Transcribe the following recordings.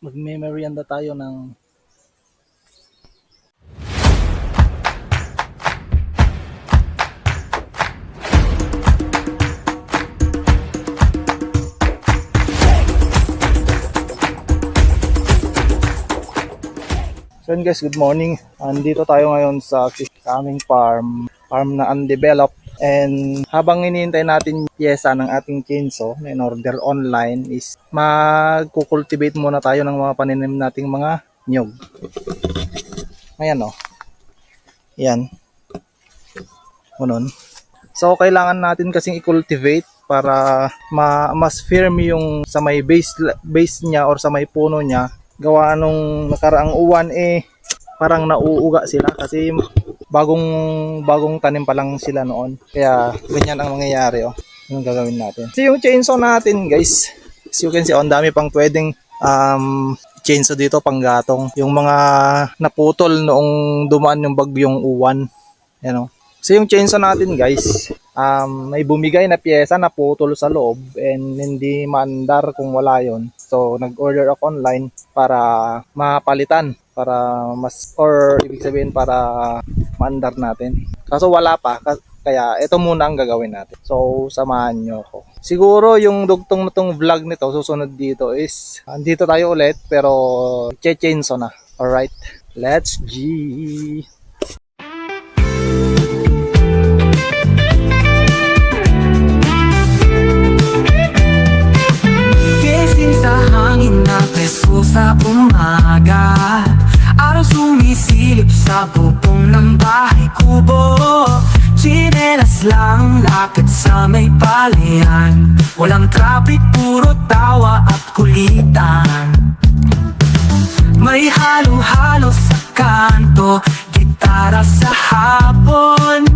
Magme-merienda tayo ng So yun guys, good morning. Andito tayo ngayon sa aming farm na undeveloped. And habang hinihintay natin pyesa ng ating chainsaw na in-order online is magkukultivate muna tayo ng mga paninim nating mga nyug. Ayan o. Yan. Ganun. So kailangan natin kasing i-cultivate para mas firm yung sa may base niya or sa may puno niya. Gawa nung nakaraang uwan parang nauuga sila kasi bagong tanim pa lang sila noon. Kaya ganyan ang mangyayari Yung gagawin natin. So yung chainsaw natin guys, as you can see ang dami pang pwedeng chainsaw dito panggatong. Yung mga naputol noong dumaan yung bagyong uwan. Yan So yung chainsaw natin guys, may bumigay na pyesa na putol sa loob and hindi maandar kung wala yon. So nag-order ako online para mapalitan, para ibig sabihin para maandar natin. Kaso wala pa, kaya ito muna ang gagawin natin. So samahan nyo ako. Siguro yung dugtong na tong vlog nito, susunod dito is, andito tayo ulit pero chainsaw na. Alright, let's G! Sa hangin na presko sa umaga, araw sumisilip sa bubong ng bahay kubo. Chinelas lang lakad sa may palayan, walang traffic, puro tawa at kulitan. May halo-halo sa kanto, gitara sa hapon.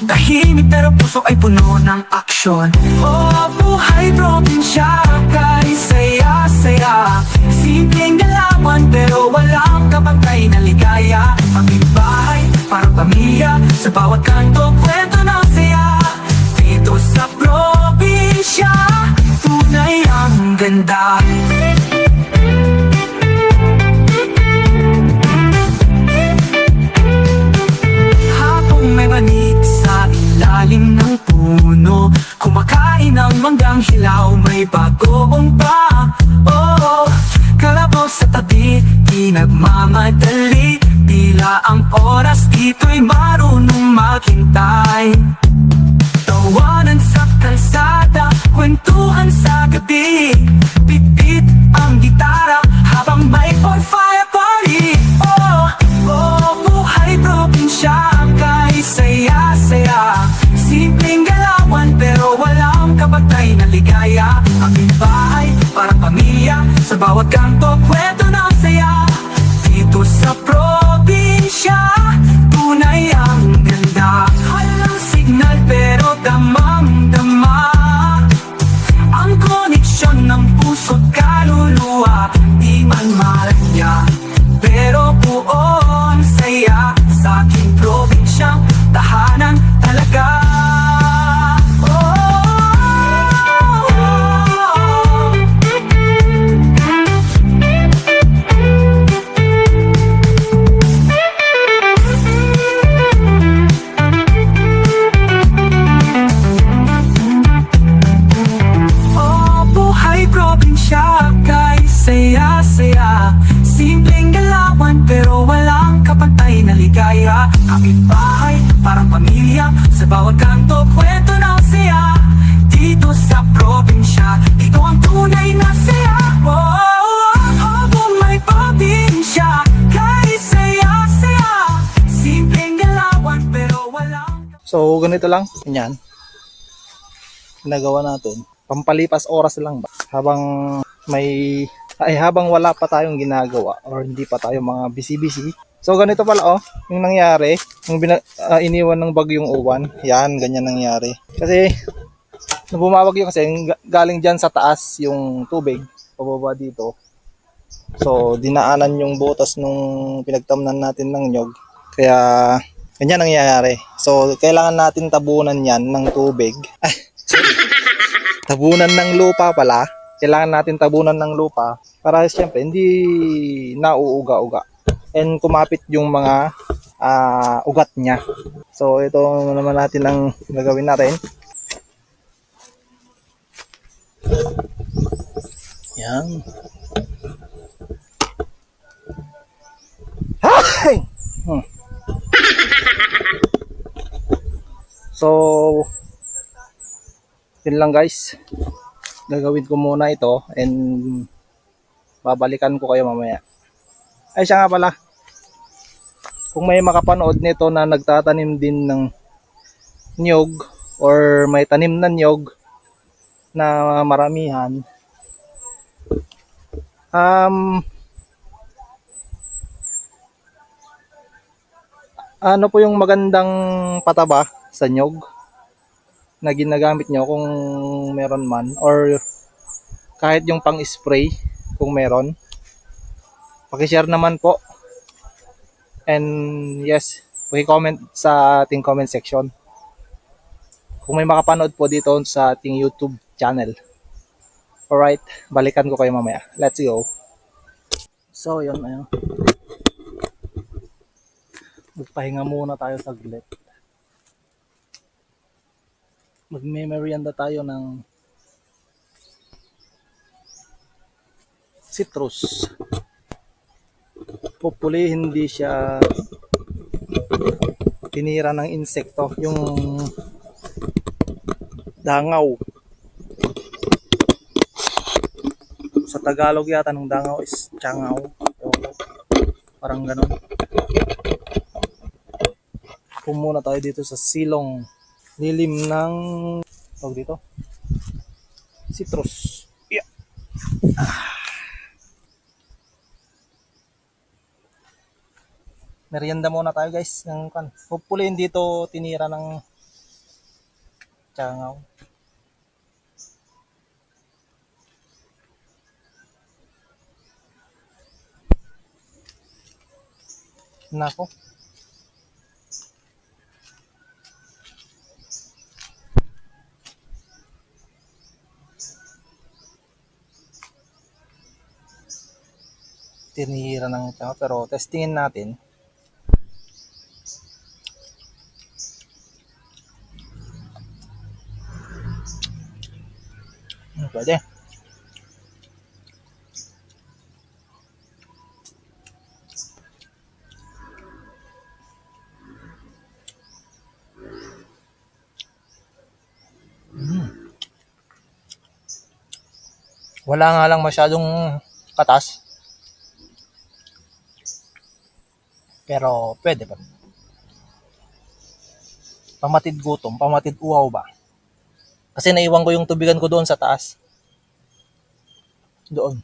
Tahimik pero puso ay puno ng aksyon. Oh, buhay probinsya, kay saya-saya. Simpleng galawan pero walang kapantay na ligaya. Aming bahay, parang pamilya, sa bawat kanto kwento ng saya. Dito sa probinsya, tunay ang ganda. Hapong may manik sa ilalim ng puno, kumakain ng manggang hilaw, may bagoong pa. Oh, kalabaw sa tabi, di nagmamadali. Tila ang oras dito'y marunong maghintay. Tawanan sa kalsada, kwentuhan sa gabi. Bit-bit ang gitara habang may bonfire party. Oh, oh, buhay probinsya, kay saya-saya. Simpleng galawan pero walang kapatay na ligaya. Aming bahay, parang pamilya, sa bawat kanto kwento ng saya. Dito sa probinsya, tunay ang ganda. Walang signal pero damang-dama ang koneksyon ng puso't kaluluwa. Di man malaya pero buo ang saya sa aking probinsyang tahanan talaga. Saya-saya, simpleng galawan pero walang kapantay na ligaya. Aming bahay, parang pamilya, sa bawat kanto kwento ng saya. Dito sa probinsya, ito ang tunay na saya. May probinsya, kay saya-saya. Simpleng galawan pero walang... So ganito lang, ganyan. Ginagawa natin. Pampalipas oras lang ba? Habang wala pa tayong ginagawa or hindi pa tayo mga busy-busy. So ganito pala yung nangyari, yung iniwan ng bagyong uwan. Yan, ganyan nangyari. Kasi nung bumabagyo kasi galing dyan sa taas yung tubig, pababa dito. So dinaanan yung butas nung pinagtamnan natin ng nyog. Kaya ganyan nangyayari. So kailangan natin tabunan yan ng tubig. Tabunan ng lupa pala. Kailangan natin tabunan ng lupa para siyempre hindi nauuga-uga and kumapit yung mga ugat niya. So ito naman natin ang gagawin natin. Yan. Hay! So yun lang guys. Gagawin ko muna ito and babalikan ko kayo mamaya. Ay siya nga pala. Kung may makapanood nito na nagtatanim din ng niyog or may tanim na niyog na maramihan, ano po yung magandang pataba sa niyog na ginagamit nyo kung meron man, or kahit yung pang spray kung meron, pakishare naman po. And yes, paki-comment sa ating comment section kung may makapanood po dito sa ating YouTube channel. Alright, balikan ko kayo mamaya. Let's go. So yun, ayun. Magpahinga muna tayo saglit. Magme-merienda tayo ng citrus. Hopefully hindi siya tinira ng insekto, yung dangaw. Sa Tagalog yata ng dangaw is tiyangaw. Parang ganun. Muna tayo dito sa silong lilim ng tawag dito citrus. Yeah. Merienda muna tayo guys ng kan. Hopefully hindi to tinira ng tiyangaw. Nako. Tinira ng tiyangaw, pero testingin natin. Pwede. Wala nga lang masyadong katas. Pero pwede pa. Pamatid gutom, pamatid uhaw ba? Kasi naiwan ko yung tubigan ko doon sa taas. Doon.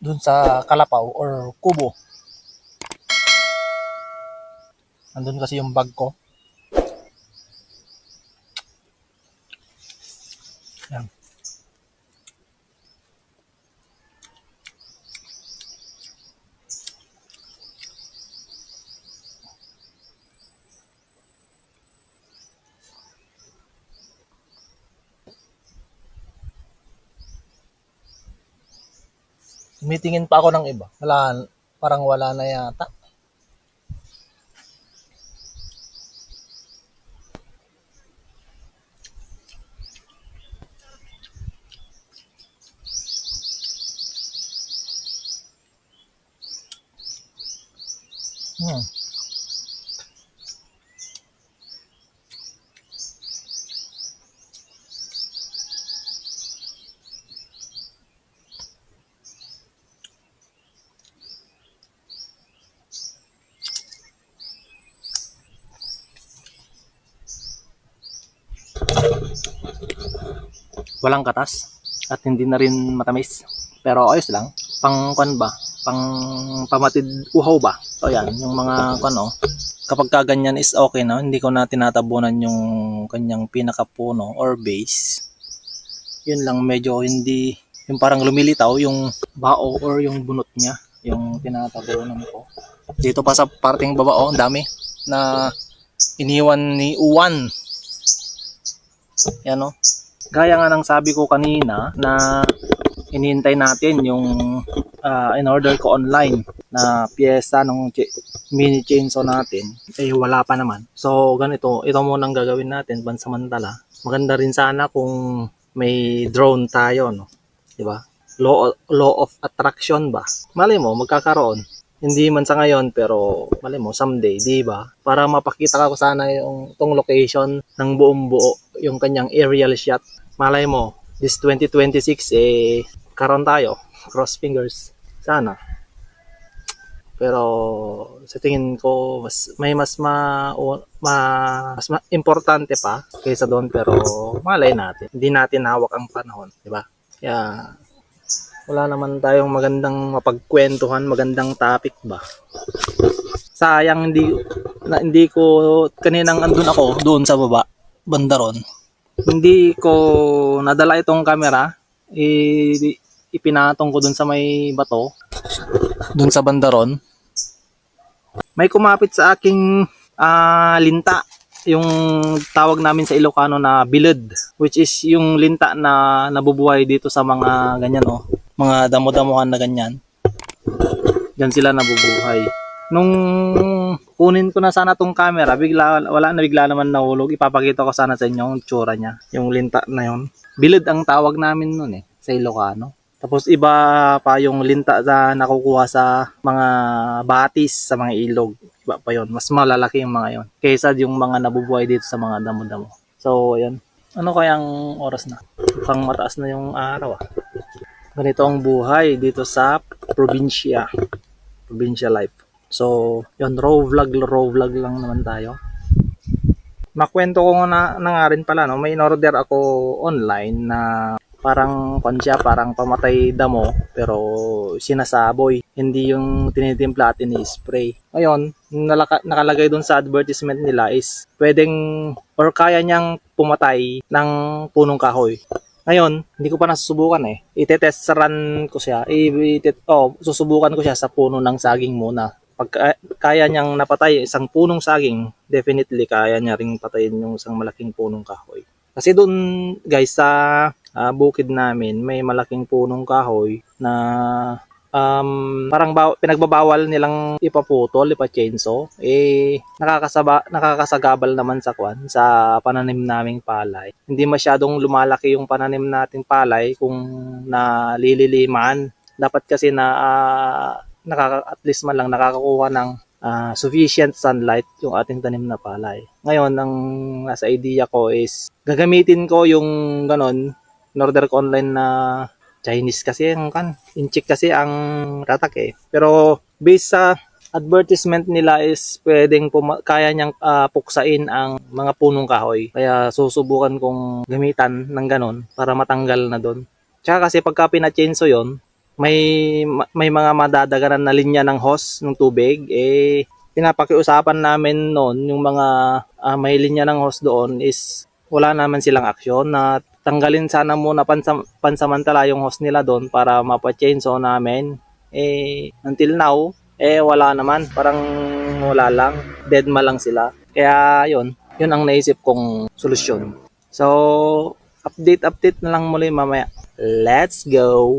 Doon sa kalapaw or kubo. Andun kasi yung bag ko. Yan. Tumitingin pa ako ng iba. Wala, parang wala na yata. Walang katas at hindi na rin matamis, pero ayos lang. Pang kan ba, pang pamatid uhaw ba. So yan yung mga kano, kapag kaganyan is okay na, hindi ko na tinatabunan yung kanyang pinakapuno or base. Yun lang, medyo hindi yung parang lumilitaw yung bao or yung bunot niya, yung tinatabunan ko. Dito pa sa parting baba, ang dami na iniwan ni Uwan. Yan o. Gaya nga ng sabi ko kanina na inihintay natin yung in-order ko online na pyesa ng mini chainsaw natin. Eh wala pa naman. So ganito, ito muna ang gagawin natin pansamantala. Maganda rin sana kung may drone tayo, no? 'Di ba? Law of attraction ba? Malay mo magkakaroon. Hindi man sa ngayon pero malay mo someday, 'di ba? Para mapakita ko sana yung tong location ng buong buo, yung kanyang aerial shot. Malay mo this 2026 eh karon tayo. Cross fingers. Sana. Pero sa tingin ko mas importante pa kaysa doon, pero malay natin. Hindi natin hawak ang panahon, 'di ba? Kaya wala naman tayong magandang mapagkwentuhan, magandang topic ba. Sayang hindi ko kaninang andun ako doon sa baba, bandaron. Hindi ko nadala itong camera. Ipinatong ko doon sa may bato, doon sa bandaron. May kumapit sa aking linta, yung tawag namin sa Ilocano na bilid, which is yung linta na nabubuhay dito sa mga ganyan mga damo-damuhan na ganyan. Diyan sila nabubuhay. Nung kunin ko na sana tong camera, bigla naman nahulog. Ipapakita ko sana sa inyo yung tsura niya, yung linta na yon. Bilid ang tawag namin nun sa Ilocano. Tapos iba pa yung linta na nakukuha sa mga batis, sa mga ilog. Iba pa yon. Mas malalaki yung mga yon kaysa yung mga nabubuhay dito sa mga damo-damo. So, ayan. Ano kayang oras na? Mukhang mataas na yung araw Ganito ang buhay dito sa probinsya. Probinsya life. So, yun, raw vlog lang naman tayo. Makwento ko na nga rin pala, no? May in-order ako online na parang parang pamatay damo pero sinasaboy, hindi yung tinitimpla at ini-spray. Ngayon, nakalagay doon sa advertisement nila is pwedeng or kaya niyang pumatay ng punong kahoy. Ngayon, hindi ko pa nasusubukan Itetest run ko siya. Susubukan ko siya sa puno ng saging muna. Pag kaya niyang napatay isang punong saging, definitely kaya niya ring patayin yung isang malaking punong kahoy. Kasi doon guys sa bukid namin may malaking punong kahoy na parang pinagbabawal nilang ipaputol, ipa-chainsaw. Nakakasagabal naman sa pananim naming palay. Hindi masyadong lumalaki yung pananim nating palay kung nalililiman. Dapat kasi na at least man lang nakakakuha ng sufficient sunlight yung ating tanim na palay. Ngayon, ang nasa idea ko is gagamitin ko yung ganon. In-order ko online na Chinese kasi inchik kasi ang tatak Pero based sa advertisement nila is pwedeng kaya niyang puksain ang mga punong kahoy. Kaya susubukan kong gamitan ng ganon para matanggal na doon. Tsaka kasi pagka pina-chainsaw yon, may mga madadaganan na linya ng hose ng tubig. Pinapakiusapan namin noon yung mga may linya ng hose doon is wala naman silang aksyon na tanggalin sana muna pansamantala yung hose nila doon para mapa-chainsaw namin. Until now, wala naman. Parang wala lang. Deadma lang sila. Kaya yun ang naisip kong solusyon. So, update na lang muli mamaya. Let's go!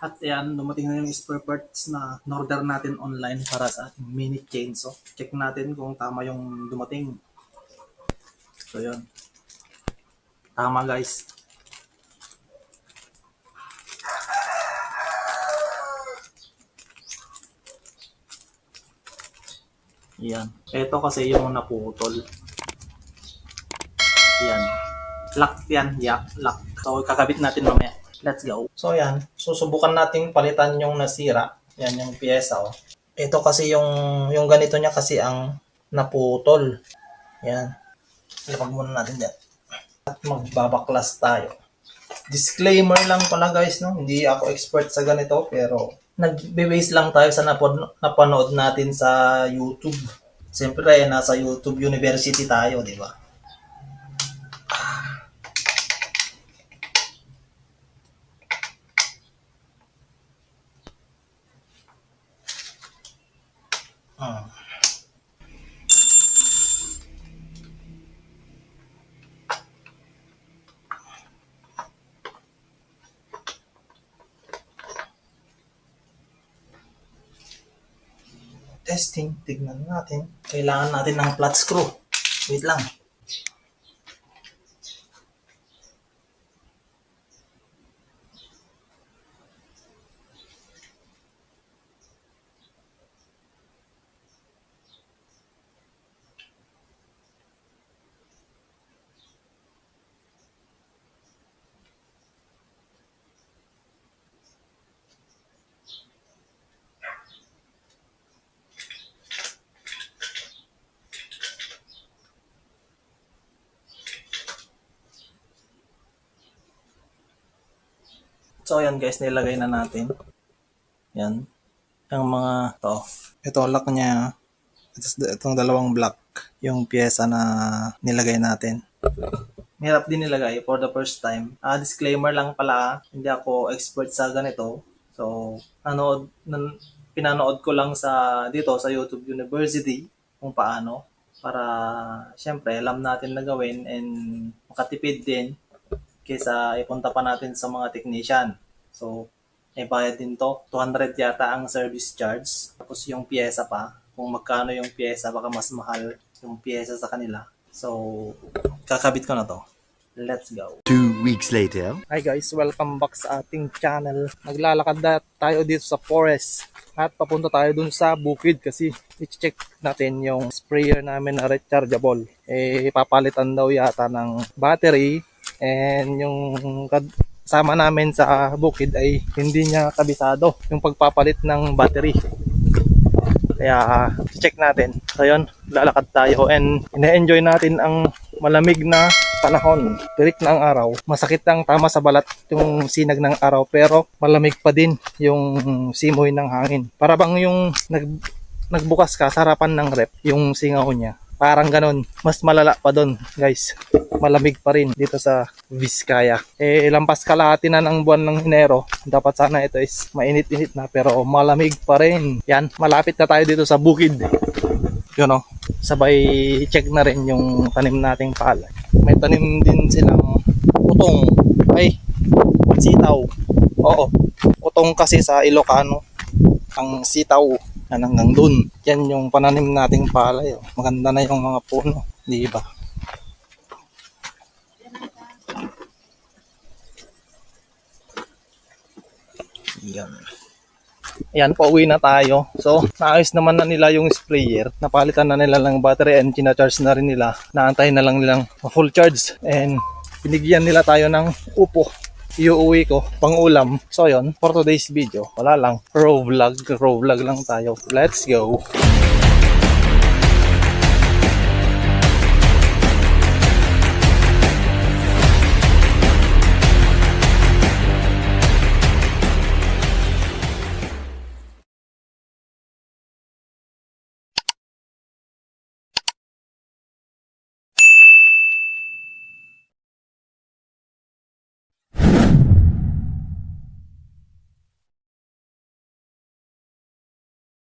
At yan, dumating na yung spare parts na order natin online para sa ating mini chainsaw. Check natin kung tama yung dumating. So yun. Tama guys. Yan. Ito kasi yung naputol. Yan. Lock yan. Yeah, lock. So kakabit natin mamaya. Let's go. So yan. Susubukan nating palitan yung nasira. Yan yung pyesa Ito kasi yung ganito niya kasi ang naputol. Yan. Lapag muna natin dyan. At magbabaklas tayo. Disclaimer lang pala guys, no? Hindi ako expert sa ganito pero nagbe-base lang tayo sa napanood natin sa YouTube. Siyempre, nasa YouTube University tayo, di ba? testing. Tignan natin. Kailangan natin ng flat screw. Wait lang. So, ayan guys, nilagay na natin. Yan. Yung mga to. Ito, lock niya. Itong dalawang block. Yung pyesa na nilagay natin. Mahirap din nilagay for the first time. Disclaimer lang pala, hindi ako expert sa ganito. So, pinanood ko lang dito sa YouTube University kung paano. Para, syempre, alam natin na gawin and makatipid din kaysa ipunta pa natin sa mga technician. So, may bayad din to. 200 yata ang service charge. Tapos yung pyesa pa. Kung magkano yung pyesa, baka mas mahal yung pyesa sa kanila. So, kakabit ko na to. Let's go. 2 weeks later. Hi guys, welcome back sa ating channel. Naglalakad na tayo dito sa forest. At papunta tayo dun sa bukid kasi i-check natin yung sprayer namin na rechargeable. Papalitan daw yata ng battery. And yung kasama namin sa bukid ay hindi niya kabisado yung pagpapalit ng battery. Kaya check natin. So yun, lalakad tayo and ina-enjoy natin ang malamig na panahon. Tirik na ang araw. Masakit lang tama sa balat yung sinag ng araw pero malamig pa din yung simoy ng hangin. Para bang yung nagbukas ka sa harapan ng rep, yung singaw niya. Parang ganun. Mas malala pa doon, guys. Malamig pa rin dito sa Vizcaya. Lampas kalahati na ng buwan ng Enero. Dapat sana ito is mainit-init na pero malamig pa rin. Yan, malapit na tayo dito sa bukid. Yun o. Sabay check na rin yung tanim nating palay. May tanim din silang utong. Ay, sitaw. Oo. Utong kasi sa Ilocano. Ang sitaw. Yan hanggang dun. Yan yung pananim nating palay. Oh. Maganda na yung mga puno. Di ba? Yan. Ayan, pauwi na tayo. So, naayos naman na nila yung sprayer. Napalitan na nila ng battery and charge na rin nila. Naantay na lang nilang full charge. And binigyan nila tayo ng upo. Iuwi ko pang ulam. So, yun. For today's video, wala lang. Raw vlog lang tayo. Let's go.